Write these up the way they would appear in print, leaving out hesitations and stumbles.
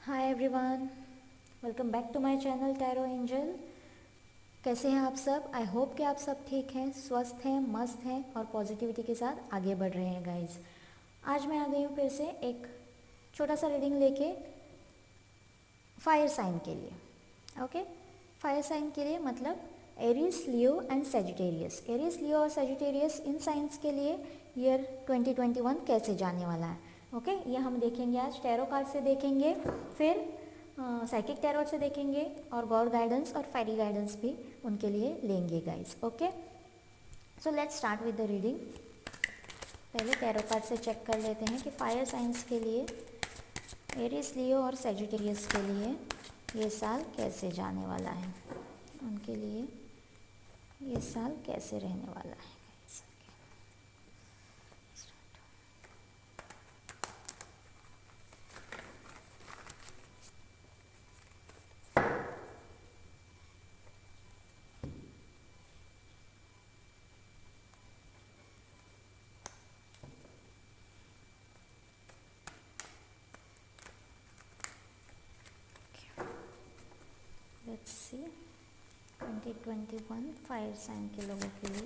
Hi everyone, welcome back to my channel Tarot Angel. कैसे हैं आप सब? आई होप कि आप सब ठीक हैं, स्वस्थ हैं, मस्त हैं और पॉजिटिविटी के साथ आगे बढ़ रहे हैं गाइस। आज मैं आ गई हूँ फिर से एक छोटा सा रीडिंग लेके फायर साइन के लिए। ओके, फायर साइन के लिए मतलब Aries, Leo and Sagittarius. Aries, Leo और सेजिटेरियस इन साइंस के लिए ईयर 2021 कैसे जाने वाला है। ओके, ये हम देखेंगे आज। टैरो कार्ड से देखेंगे, फिर साइकिक टैरो से देखेंगे और गॉड गाइडेंस और फेरी गाइडेंस भी उनके लिए लेंगे guys. Okay, so let's start with the reading. पहले टैरो कार्ड से चेक कर लेते हैं कि फायर साइंस के लिए, एरीज, लियो और सेजिटेरियस के लिए ये साल कैसे जाने वाला है, उनके लिए ये साल कैसे रहने वाला है। लेट्स सी 2021 फायर साइन के लोगों के लिए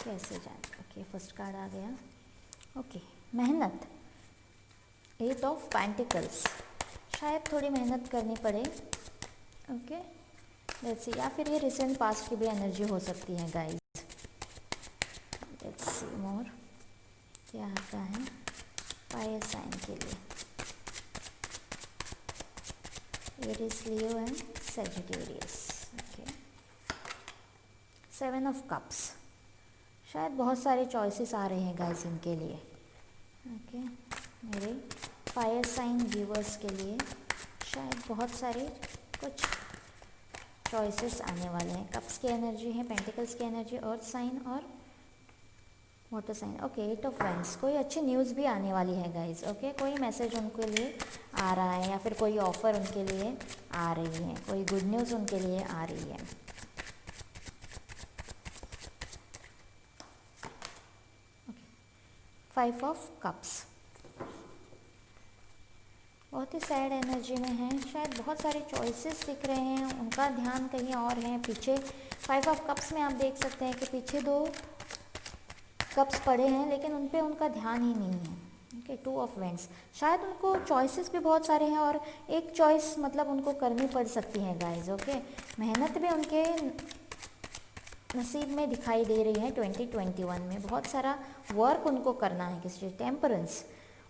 कैसे जाए। ओके, फर्स्ट कार्ड आ गया। ओके, मेहनत, 8 ऑफ पेंटिकल्स। शायद थोड़ी मेहनत करनी पड़े। ओके, लेट्स सी, या फिर ये रिसेंट पास्ट की भी एनर्जी हो सकती है गाइस। लेट्स सी मोर क्या आता है फायर साइन के लिए, Aries, Leo and Sagittarius. Okay, 7 of cups. शायद बहुत सारे चॉइसेस आ रहे हैं गाइस इनके लिए। ओके, मेरे फायर साइन व्यूवर्स के लिए शायद बहुत सारे कुछ चॉइसेस आने वाले हैं। कप्स की एनर्जी है, पेंटिकल्स की एनर्जी, अर्थ साइन और water sign. Okay, 8 of wands. कोई अच्छी न्यूज़ भी आने वाली है गाइस। ओके, कोई मैसेज उनके लिए आ रहा है या फिर कोई ऑफ़र उनके लिए आ रही है, कोई गुड न्यूज़ उनके लिए आ रही है। 5 ऑफ कप्स बहुत ही सैड एनर्जी में है। शायद बहुत सारे चॉइसेस दिख रहे हैं, उनका ध्यान कहीं और है पीछे। 5 ऑफ कप्स में आप देख सकते हैं कि पीछे 2 कप्स पड़े हैं लेकिन उन पे उनका ध्यान ही नहीं है। Okay, 2 of vents. शायद उनको चॉइसेस भी बहुत सारे हैं और एक चॉइस मतलब उनको करनी पड़ सकती है गाइज। ओके, मेहनत भी उनके नसीब में दिखाई दे रही है 2021 में। बहुत सारा वर्क उनको करना है किसी चीज़, टेम्परेंस,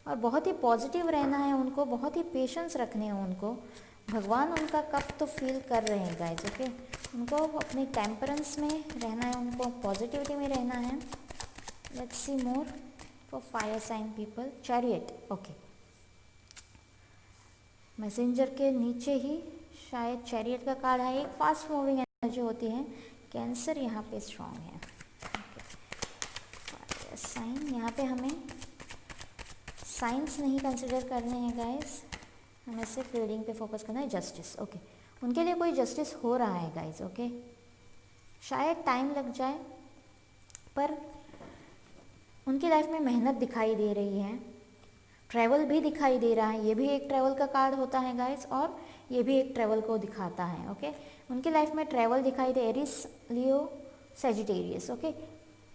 और बहुत ही पॉजिटिव रहना है उनको, बहुत ही पेशेंस रखने हैं उनको। भगवान उनका कप तो फील कर रहे हैं गाइज। ओके, उनको अपने टेम्परेंस में रहना है, उनको पॉजिटिविटी में रहना है। Let's see more for fire sign people. Chariot. Okay, messenger के नीचे ही शायद चैरियट का कार्ड है। एक फास्ट मूविंग एनर्जी होती है। कैंसर यहाँ पे स्ट्रांग है। फायर साइन, यहाँ पे हमें साइंस नहीं कंसिडर करने हैं गाइस, हमें सिर्फ रीडिंग पे फोकस करना है। जस्टिस। ओके, उनके लिए कोई जस्टिस हो रहा है गाइस। ओके, शायद टाइम लग जाए पर उनकी लाइफ में मेहनत दिखाई दे रही है, ट्रैवल भी दिखाई दे रहा है। ये भी एक ट्रैवल का कार्ड होता है गाइस और ये भी एक ट्रैवल को दिखाता है। ओके, उनकी लाइफ में ट्रैवल दिखाई दे, एरीज, लियो, सेजिटेरियस। ओके,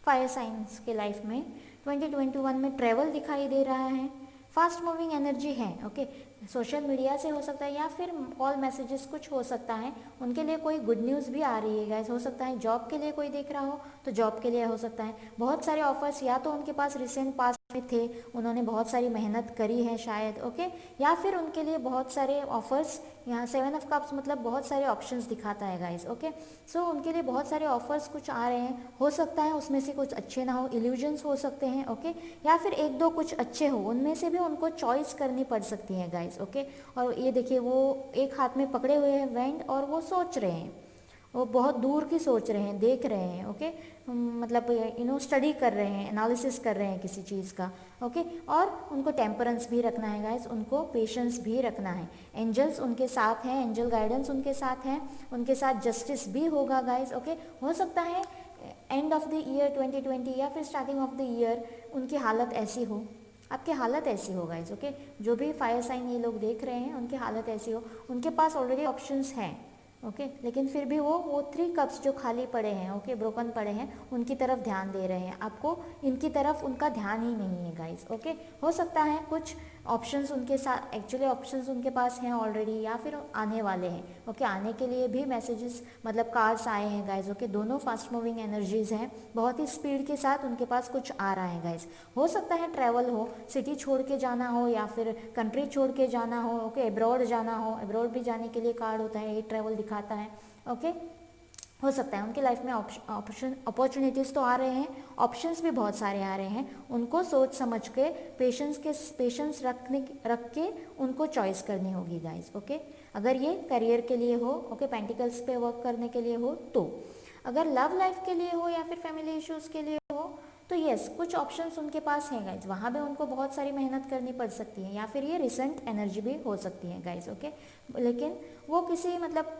फायर साइंस के लाइफ में 2021 में ट्रैवल दिखाई दे रहा है, फास्ट मूविंग एनर्जी है। ओके, सोशल मीडिया से हो सकता है या फिर कॉल मैसेजेस कुछ हो सकता है। उनके लिए कोई गुड न्यूज़ भी आ रही है गाइस। हो सकता है जॉब के लिए कोई देख रहा हो तो जॉब के लिए हो सकता है। बहुत सारे ऑफर्स या तो उनके पास रिसेंट पास में थे, उन्होंने बहुत सारी मेहनत करी है शायद। ओके, या फिर उनके लिए बहुत सारे ऑफर्स, यहाँ 7 ऑफ कप्स मतलब बहुत सारे ऑप्शंस दिखाता है गाइस। ओके, सो उनके लिए बहुत सारे ऑफर्स कुछ आ रहे हैं। हो सकता है उसमें से कुछ अच्छे ना हो, इल्यूजन्स हो सकते हैं। ओके, या फिर 1-2 कुछ अच्छे हो, उनमें से भी उनको चॉइस करनी पड़ सकती है गाइस। ओके, और ये देखिए वो एक हाथ में पकड़े हुए हैं वेंड और वो सोच रहे हैं, वो बहुत दूर की सोच रहे हैं, देख रहे हैं। ओके, मतलब स्टडी कर रहे हैं, एनालिसिस कर रहे हैं किसी चीज़ का। ओके, और उनको टेम्परेंस भी रखना है गाइस, उनको पेशेंस भी रखना है। एंजल्स उनके साथ हैं, एंजल गाइडेंस उनके साथ हैं, उनके साथ जस्टिस भी होगा गाइस। ओके, हो सकता है एंड ऑफ द ईयर 2020 या फिर स्टार्टिंग ऑफ द ईयर उनकी हालत ऐसी हो आपकी हालत ऐसी हो गाइस, ओके। जो भी फायर साइन ये लोग देख रहे हैं उनकी हालत ऐसी हो, उनके पास ऑलरेडी ऑप्शंस हैं, ओके, लेकिन फिर भी वो 3 कप्स जो खाली पड़े हैं, ओके, ब्रोकन पड़े हैं, उनकी तरफ ध्यान दे रहे हैं। आपको इनकी तरफ उनका ध्यान ही नहीं है गाइस, ओके। हो सकता है कुछ ऑप्शंस उनके साथ, एक्चुअली ऑप्शंस उनके पास हैं ऑलरेडी, या फिर आने वाले हैं, ओके। आने के लिए भी मैसेजेस मतलब कार्ड्स आए हैं गाइस, ओके। दोनों फास्ट मूविंग एनर्जीज हैं, बहुत ही स्पीड के साथ उनके पास कुछ आ रहा है गाइस। हो सकता है ट्रैवल हो, सिटी छोड़ के जाना हो या फिर कंट्री छोड़ के जाना हो, ओके, अब्रॉड जाना हो। अब्रॉड भी जाने के लिए कार्ड होता है, ये ट्रैवल दिखाता है, ओके। हो सकता है उनकी लाइफ में अपॉर्चुनिटीज़ तो आ रहे हैं, ऑप्शंस भी बहुत सारे आ रहे हैं। उनको सोच समझ के पेशेंस रख के उनको चॉइस करनी होगी गाइस, ओके। अगर ये करियर के लिए हो, ओके, पेंटिकल्स पे वर्क करने के लिए हो तो। अगर लव लाइफ के लिए हो या फिर फैमिली इश्यूज़ के लिए हो तो यस, कुछ ऑप्शंस उनके पास हैं गाइज, वहाँ पे उनको बहुत सारी मेहनत करनी पड़ सकती है, या फिर ये रिसेंट एनर्जी भी हो सकती है गाइज, ओके। लेकिन वो किसी मतलब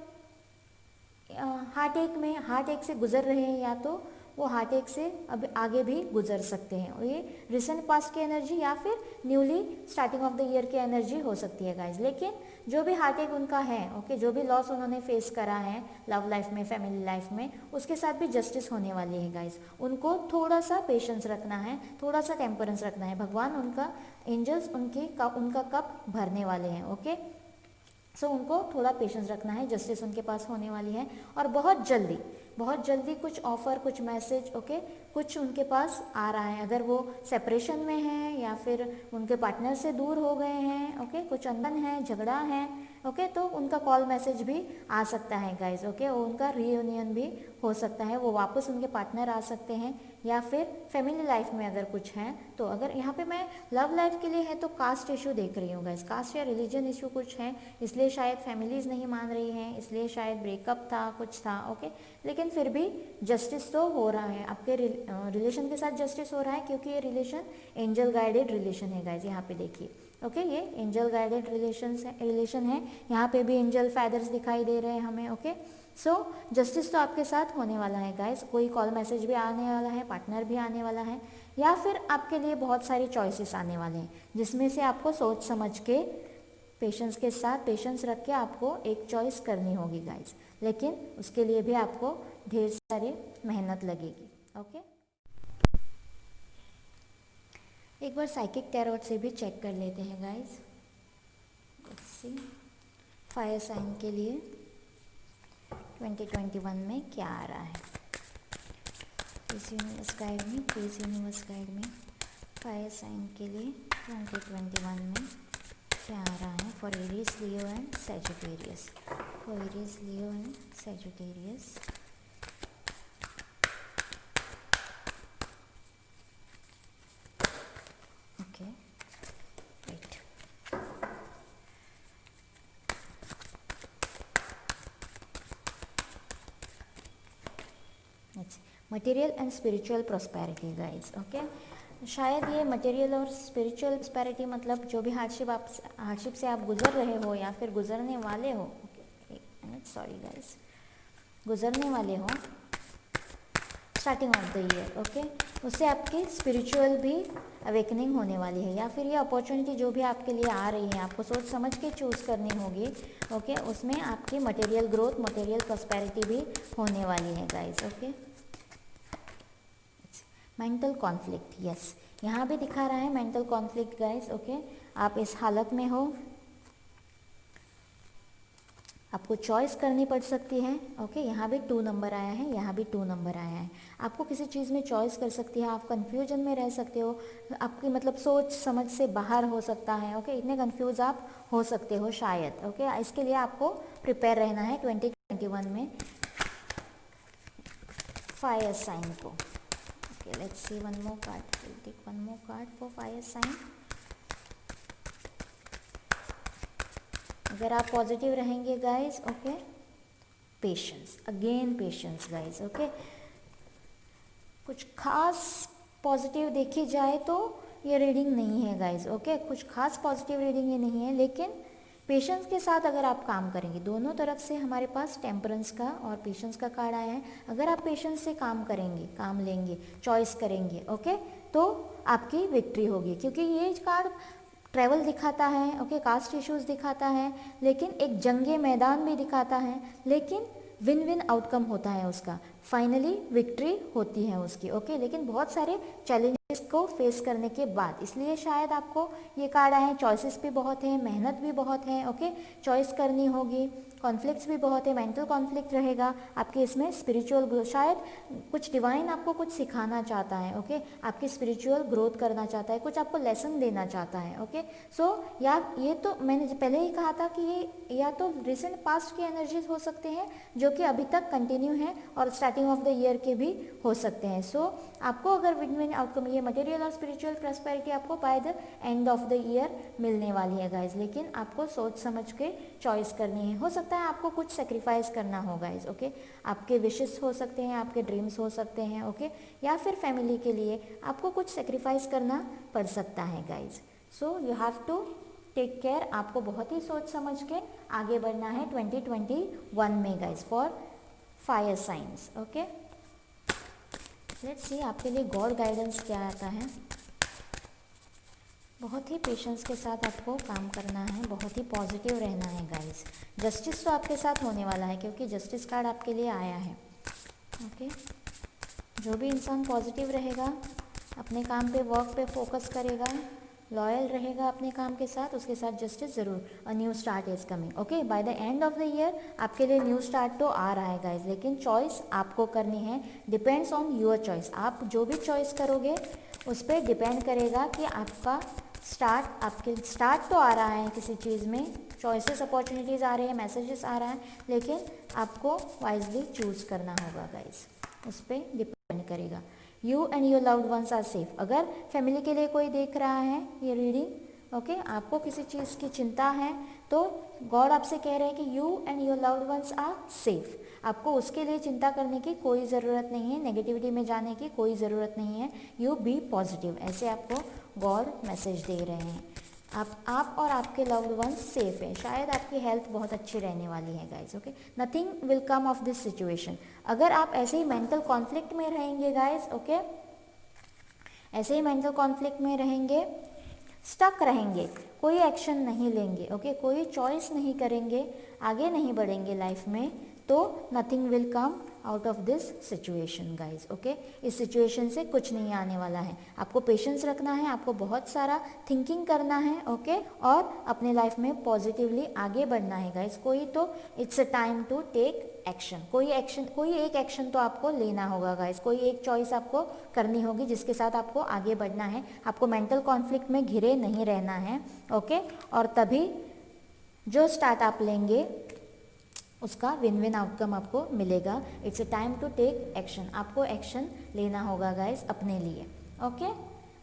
हार्ट एक से गुजर रहे हैं, या तो वो हार्ट एक से अब आगे भी गुजर सकते हैं, और ये रिसेंट पास्ट की एनर्जी या फिर newly starting of the year की एनर्जी हो सकती है गाइज। लेकिन जो भी हार्ट एक उनका है, ओके, जो भी लॉस उन्होंने फेस करा है लव लाइफ में, फैमिली लाइफ में, उसके साथ भी जस्टिस होने वाली है गाइज। उनको थोड़ा सा पेशेंस रखना है, थोड़ा सा टेम्परेंस रखना है। भगवान उनका, एंजल्स उनका कप भरने वाले हैं, ओके। सो उनको थोड़ा पेशेंस रखना है, जस्टिस उनके पास होने वाली है, और बहुत जल्दी कुछ ऑफर, कुछ मैसेज, ओके, कुछ उनके पास आ रहा है। अगर वो सेपरेशन में हैं या फिर उनके पार्टनर से दूर हो गए हैं, ओके, कुछ अनबन है, झगड़ा है, ओके, तो उनका कॉल मैसेज भी आ सकता है गाइज, ओके। और उनका रीयूनियन भी हो सकता है, वो वापस उनके पार्टनर आ सकते हैं, या फिर फैमिली लाइफ में अगर कुछ है तो। अगर यहाँ पे मैं लव लाइफ के लिए है तो कास्ट इशू देख रही हूँ गाइज, कास्ट या रिलीजन इशू कुछ है, इसलिए शायद फैमिलीज नहीं मान रही हैं, इसलिए शायद ब्रेकअप था, कुछ था, ओके। लेकिन फिर भी जस्टिस तो हो रहा है, आपके रिलेशन के साथ जस्टिस हो रहा है, क्योंकि ये रिलेशन एंजल गाइडेड रिलेशन है गाइज। यहाँ पे देखिए, ओके, ये एंजल गाइडेड रिलेशन है। यहाँ पे भी एंजल फैदर्स दिखाई दे रहे हैं हमें, ओके। सो जस्टिस तो आपके साथ होने वाला है गाइस। कोई कॉल मैसेज भी आने वाला है, पार्टनर भी आने वाला है, या फिर आपके लिए बहुत सारी चॉइसेस आने वाले हैं, जिसमें से आपको सोच समझ के पेशेंस के साथ, पेशेंस रख के आपको एक चॉइस करनी होगी गाइस। लेकिन उसके लिए भी आपको ढेर सारी मेहनत लगेगी, ओके। एक बार साइकिक टैरोट से भी चेक कर लेते हैं guys. Let's see fire sign के लिए 2021 में क्या आ रहा है। प्लीज यूनिवर्स गाइड में, प्लीज यूनिवर्स गाइड में फायर साइन के लिए 2021 में क्या आ रहा है for Aries, Leo and Sagittarius. For Aries, Leo and Sagittarius. Okay, right. Material and spiritual prosperity guys, okay. शायद ये मटेरियल और स्पिरिचुअल प्रॉस्पेरिटी मतलब जो भी हार्डशिप से आप गुजर रहे हो या फिर गुजरने वाले हो, ओके, एक मिनट, सॉरी गाइस, गुजरने वाले हो starting of the year, okay, उससे आपकी स्पिरिचुअल भी अवेकनिंग होने वाली है, या फिर ये अपॉर्चुनिटी जो भी आपके लिए आ रही है आपको सोच समझ के चूज़ करनी होगी, ओके। उसमें आपकी मटेरियल ग्रोथ, मटेरियल प्रॉस्पेरिटी भी होने वाली है guys, okay. Mental conflict, yes, यहाँ भी दिखा रहा है मेंटल कॉन्फ्लिक्ट गाइस, ओके। आप इस हालत में हो, आपको चॉइस करनी पड़ सकती है, ओके। यहाँ भी 2 नंबर आया है, यहाँ भी 2 नंबर आया है। आपको किसी चीज़ में चॉइस कर सकती है, आप कंफ्यूजन में रह सकते हो, आपकी मतलब सोच समझ से बाहर हो सकता है, ओके। इतने कंफ्यूज आप हो सकते हो शायद, ओके। इसके लिए आपको प्रिपेयर रहना है 2021 में फायर साइन को, okay. Let's see one more card, will take one more card for fire sign. अगर आप पॉजिटिव रहेंगे guys, okay, patience, again patience guys, okay. कुछ खास पॉजिटिव देखी जाए तो ये रीडिंग नहीं है गाइस, ओके। कुछ खास पॉजिटिव रीडिंग ये नहीं है, लेकिन पेशेंस के साथ अगर आप काम करेंगे, दोनों तरफ से हमारे पास टेम्परेंस का और पेशेंस का कार्ड आया है। अगर आप पेशेंस से काम करेंगे, काम लेंगे, चॉइस करेंगे, ओके, तो आपकी विक्ट्री होगी, क्योंकि ये कार्ड ट्रैवल दिखाता है, ओके, कास्ट इश्यूज दिखाता है, लेकिन एक जंगे मैदान भी दिखाता है, लेकिन विन विन आउटकम होता है उसका, फाइनली विक्ट्री होती है उसकी, ओके। लेकिन बहुत सारे चैलेंजेस को फेस करने के बाद, इसलिए शायद आपको ये कार्ड आए हैं। चॉइसेस भी बहुत हैं, मेहनत भी बहुत है, ओके, चॉइस करनी होगी, कॉन्फ्लिक्ट्स भी बहुत है, मेंटल कॉन्फ्लिक्ट रहेगा आपके इसमें, स्पिरिचुअल ग्रोथ, शायद कुछ डिवाइन आपको कुछ सिखाना चाहता है, ओके, आपकी स्पिरिचुअल ग्रोथ करना चाहता है, कुछ आपको लेसन देना चाहता है, ओके। सो या ये तो मैंने पहले ही कहा था कि ये या तो रिसेंट पास्ट की एनर्जीज हो सकते हैं जो कि अभी तक कंटिन्यू हैं, और स्टार्टिंग ऑफ द ईयर के भी हो सकते हैं। सो आपको अगर विन विन आउटकम, ये मटेरियल और स्पिरिचुअल प्रॉस्पेरिटी आपको by the end of the year मिलने वाली है गाइज, लेकिन आपको सोच समझ के चॉइस करनी है। हो सकता है आपको कुछ सेक्रीफाइस करना हो गाइज, ओके, आपके विशेस हो सकते हैं, आपके ड्रीम्स हो सकते हैं, ओके, या फिर फैमिली के लिए आपको कुछ सेक्रीफाइस करना पड़ सकता है guys. So you have to take care, आपको बहुत ही सोच समझ के आगे बढ़ना है 2021 में guys, for fire science, okay. Let's सी आपके लिए गॉड गाइडेंस क्या आता है। बहुत ही पेशेंस के साथ आपको काम करना है, बहुत ही पॉजिटिव रहना है गाइस। जस्टिस तो आपके साथ होने वाला है, क्योंकि जस्टिस कार्ड आपके लिए आया है, ओके। जो भी इंसान पॉजिटिव रहेगा, अपने काम पे, वर्क पे फोकस करेगा, लॉयल रहेगा अपने काम के साथ, उसके साथ जस्टिस ज़रूर। A new start is coming, okay, by the end of the year आपके लिए न्यू स्टार्ट तो आ रहा है गाइज, लेकिन चॉइस आपको करनी है, डिपेंड्स ऑन योर चॉइस। आप जो भी चॉइस करोगे उस पर डिपेंड करेगा कि आपका आपके स्टार्ट तो आ रहा है किसी चीज़ में, चॉइसेस अपॉर्चुनिटीज़ आ रहे हैं, मैसेजेस आ रहा है, लेकिन आपको वाइजली चूज़ करना होगा गाइज, उस पर डिपेंड करेगा। You and your loved ones are safe. अगर फैमिली के लिए कोई देख रहा है ये रीडिंग, ओके, आपको किसी चीज़ की चिंता है, तो गॉड आपसे कह रहे हैं कि you and your loved ones are safe. आपको उसके लिए चिंता करने की कोई ज़रूरत नहीं है, नेगेटिविटी में जाने की कोई ज़रूरत नहीं है, यू बी पॉजिटिव, ऐसे आपको गॉड मैसेज दे रहे हैं। आप और आपके लव्ड वंस सेफ है, शायद आपकी हेल्थ बहुत अच्छी रहने वाली है guys, okay. Nothing will come of this situation. अगर आप ऐसे ही मेंटल कॉन्फ्लिक्ट में रहेंगे गाइज, ओके, ऐसे ही मेंटल कॉन्फ्लिक्ट में रहेंगे, स्टक रहेंगे, कोई एक्शन नहीं लेंगे, ओके, कोई चॉइस नहीं करेंगे, आगे नहीं बढ़ेंगे लाइफ में, तो nothing will come out of this situation guys, okay. इस सिचुएशन से कुछ नहीं आने वाला है। आपको पेशेंस रखना है, आपको बहुत सारा थिंकिंग करना है, ओके, और अपने लाइफ में पॉजिटिवली आगे बढ़ना है गाइज। कोई तो it's a time to take action, कोई एक एक्शन तो आपको लेना होगा गाइज, कोई एक चॉइस आपको करनी होगी जिसके साथ आपको आगे बढ़ना है। आपको मेंटल कॉन्फ्लिक्ट में घिरे नहीं रहना है, ओके, और तभी जो स्टार्ट आप लेंगे उसका विन विन आउटकम आपको मिलेगा। It's a time to take action, आपको एक्शन लेना होगा गाइस अपने लिए, ओके,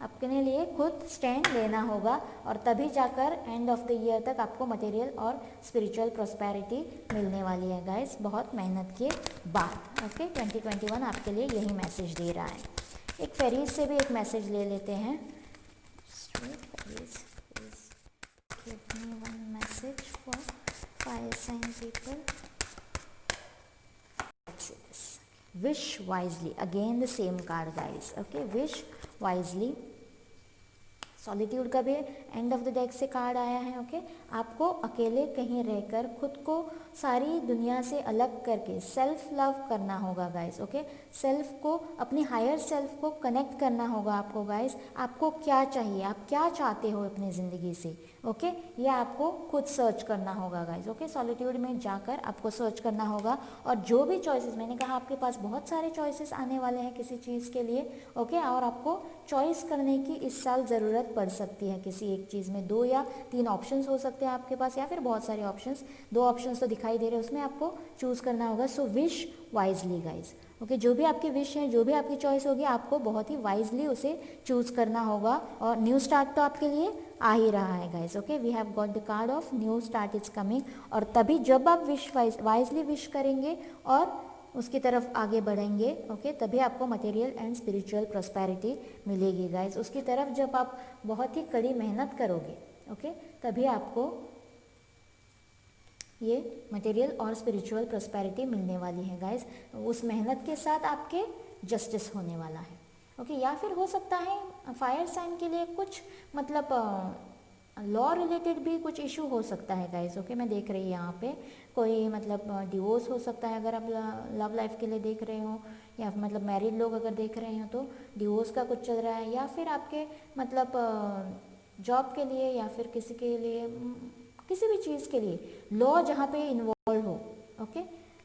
अपने लिए खुद स्टैंड लेना होगा, और तभी जाकर एंड ऑफ द ईयर तक आपको मटेरियल और स्पिरिचुअल प्रॉस्पेरिटी मिलने वाली है गाइस, बहुत मेहनत के बाद, ओके। 2021 आपके लिए यही मैसेज दे रहा है। एक फेरीज से भी एक मैसेज ले लेते हैं। Give me one message for fire sign people. Let's see this. Wish wisely. Again the same card guys. Okay, wish wisely. Solitude का भी एंड ऑफ द डेक से कार्ड आया है, ओके। आपको अकेले कहीं रहकर खुद को सारी दुनिया से अलग करके सेल्फ लव करना होगा गाइस, ओके। सेल्फ को, अपनी हायर सेल्फ को कनेक्ट करना होगा आपको गाइस। आपको क्या चाहिए, आप क्या चाहते हो अपनी ज़िंदगी से, ओके, ये आपको खुद सर्च करना होगा गाइस, ओके। सॉलिट्यूड में जाकर आपको सर्च करना होगा, और जो भी चॉइसेस, मैंने कहा आपके पास बहुत सारे चॉइसेस आने वाले हैं किसी चीज़ के लिए, ओके, और आपको चॉइस करने की इस साल ज़रूरत पड़ सकती है किसी एक चीज़ में। 2 या 3 ऑप्शंस हो सकते हैं आपके पास, या फिर बहुत सारे ऑप्शंस, 2 ऑप्शंस तो दिखाई दे रहे हैं, उसमें आपको चूज़ करना होगा। So wish wisely guys, okay. जो भी आपकी विश है, जो भी आपकी चॉइस होगी, आपको बहुत ही वाइजली उसे चूज़ करना होगा। और न्यू स्टार्ट तो आपके लिए आ ही रहा है guys, okay. We have got the card of new start is coming, और तभी जब आप विश वाइजली विश करेंगे और उसकी तरफ आगे बढ़ेंगे, ओके, तभी आपको मटेरियल एंड स्पिरिचुअल प्रॉस्पेरिटी मिलेगी गाइज। उसकी तरफ जब आप बहुत ही कड़ी मेहनत करोगे, ओके, तभी आपको ये मटेरियल और स्पिरिचुअल प्रॉस्पेरिटी मिलने वाली है गाइज। उस मेहनत के साथ आपके जस्टिस होने वाला है, ओके। या फिर हो सकता है फायर साइन के लिए कुछ मतलब लॉ रिलेटेड भी कुछ इशू हो सकता है गाइस। ओके, मैं देख रही हूँ यहाँ पे कोई मतलब डिवोर्स हो सकता है अगर आप लव लाइफ के लिए देख रहे हो, या मतलब मैरिड लोग अगर देख रहे हो तो डिवोर्स का कुछ चल रहा है, या फिर आपके मतलब जॉब के लिए, या फिर किसी के लिए किसी भी चीज़ के लिए लॉ जहाँ पे इन्वॉल्व हो। ओके,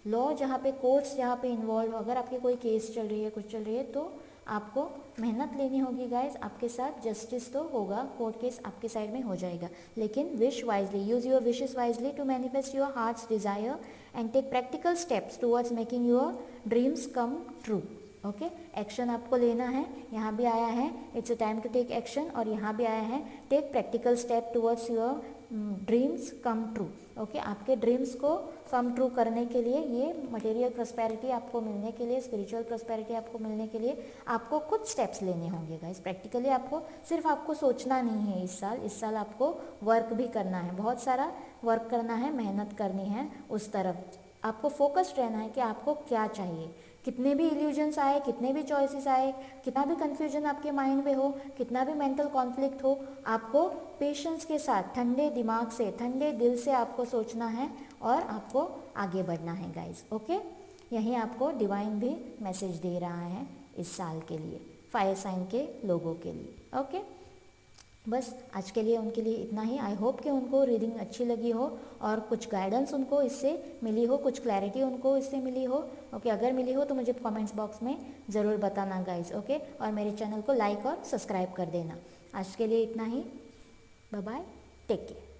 लॉ जहाँ पे, कोर्ट्स जहाँ पे इन्वॉल्व हो, अगर आपकी कोई केस चल रही है, कुछ चल रही है, तो आपको मेहनत लेनी होगी गाइस। आपके साथ जस्टिस तो होगा, कोर्ट केस आपके साइड में हो जाएगा, लेकिन wish wisely, use your wishes wisely to manifest your heart's desire and take practical steps towards making your dreams come true. Okay, action आपको लेना है, यहाँ भी आया है it's a time to take action, और यहाँ भी आया है take practical step towards your dreams come true. Okay, आपके ड्रीम्स को कम ट्रू करने के लिए, ये मटेरियल प्रॉस्पेरिटी आपको मिलने के लिए, स्पिरिचुअल प्रॉस्पेरिटी आपको मिलने के लिए आपको कुछ स्टेप्स लेने होंगे गाइस। प्रैक्टिकली आपको सिर्फ आपको सोचना नहीं है, इस साल आपको वर्क भी करना है, बहुत सारा वर्क करना है, मेहनत करनी है, उस तरफ आपको फोकस्ड रहना है कि आपको क्या चाहिए। कितने भी इल्यूजन्स आए, कितने भी चॉइसेस आए, कितना भी कन्फ्यूजन आपके माइंड में हो, कितना भी मेंटल कॉन्फ्लिक्ट हो, आपको पेशेंस के साथ, ठंडे दिमाग से, ठंडे दिल से आपको सोचना है और आपको आगे बढ़ना है गाइस। ओके, यही आपको डिवाइन भी मैसेज दे रहा है इस साल के लिए, फायर साइन के लोगों के लिए। ओके, बस आज के लिए उनके लिए इतना ही। आई होप कि उनको रीडिंग अच्छी लगी हो और कुछ गाइडेंस उनको इससे मिली हो, कुछ क्लैरिटी उनको इससे मिली हो। ओके, अगर मिली हो तो मुझे कमेंट्स बॉक्स में ज़रूर बताना गाइस। ओके, और मेरे चैनल को लाइक और सब्सक्राइब कर देना। आज के लिए इतना ही, बाय बाय, टेक केयर।